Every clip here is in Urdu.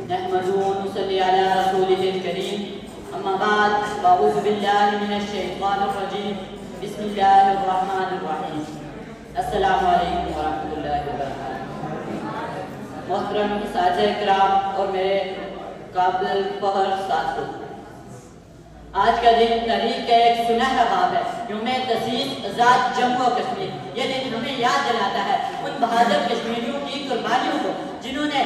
نحمده ونصلي على رسوله الكريم أما بعد فأعوذ بالله من الشيطان الرجيم بسم الله الرحمن الرحيم السلام علیکم ورحمۃ اللہ وبرکاتہ۔ محترم اساتذہ کرام اور میرے قابل فخر ساتھیو، آج کا دن تاریخ کا ایک سنہرا باب ہے، یوم تاسیس آزاد جموں و کشمیر۔ یہ دن ہمیں یاد دلاتا ہے ان بہادر کشمیریوں کی قربانیوں کو جنہوں نے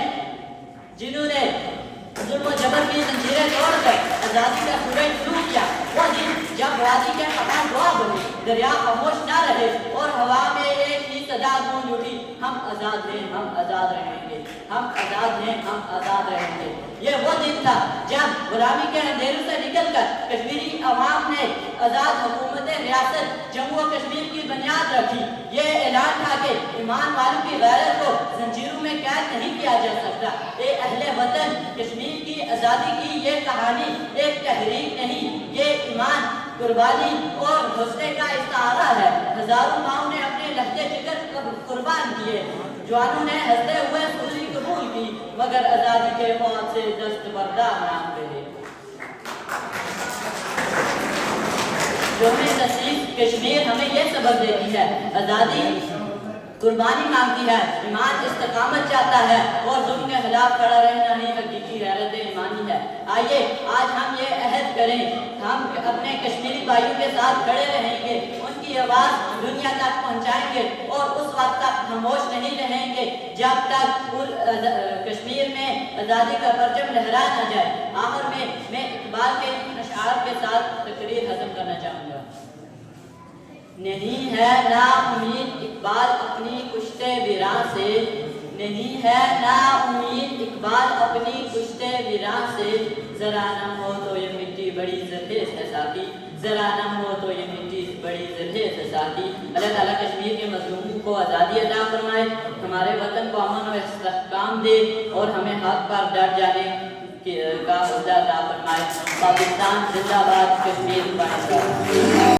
ظلم و جبر کی زنجیریں توڑ کر آزادی کا سورج طلوع کیا۔ وہ دن جب وادی کے خطان دعا بنی، دریا خاموش نہ رہے اور ہوا میں ایک ہی صدا گونج اٹھی، ہم آزاد ہیں، ہم آزاد رہیں گے، ہم آزاد ہیں، ہم آزاد رہیں گے۔ یہ وہ دن تھا جب غلامی کے اندھیروں سے نکل کر کشمیری عوام نے آزاد حکومت ریاست جموں و کشمیر کی بنیاد رکھی۔ یہ اعلان تھا کہ ایمان والوں کی غیرت کو زنجیروں میں قید نہیں کیا جا سکتا۔ اے اہل وطن، کشمیر کی آزادی کی یہ کہانی ایک تحریک نہیں، یہ ایمان، قربانی اور حوصلے کا استعارہ ہے۔ ہزاروں ماؤں نے اپنے لہجے جگر قربان کیے، جوانوں نے ہنستے ہوئے سوزی قبول کی، مگر آزادی کے خواب سے دست بردار نہ رہے۔ یوم تاسیس کشمیر ہمیں یہ سبق دیتی ہے، آزادی قربانی مانگتی ہے، ایمان استقامت چاہتا ہے اور ظلم کے خلاف کھڑا رہنا ہی حقیقی غیرت ایمانی ہے۔ آئیے آج ہم یہ عہد کریں، ہم اپنے کشمیری بھائیوں کے ساتھ کھڑے رہیں گے، ان کی آواز دنیا تک پہنچائیں گے اور اس وقت تک خاموش نہیں رہیں گے جب تک کشمیر میں آزادی کا پرچم لہرا نہ جائے۔ آخر میں اقبال کے اشعار کے ساتھ تقریر ختم کرنا چاہوں گا۔ نہیں ہے نا امید اقبال اپنی کشتے ویراں سے، نہیں ہے نا امید اقبال اپنی کشتے ویراں سے، ذرا نم ہو تو یہ مٹی بڑی زرخیز ہے ساتھی، ذرا نم ہو تو یہ مٹی بڑی زرخیز ہے ساتھی۔ اللہ تعالیٰ کشمیر کے مظلوموں کو آزادی عطا فرمائے، ہمارے وطن کو امن و استحکام دے اور ہمیں حق پر ڈٹ جانے کا حوصلہ عطا فرمائے۔ پاکستان زندہ باد، کشمیر زندہ باد۔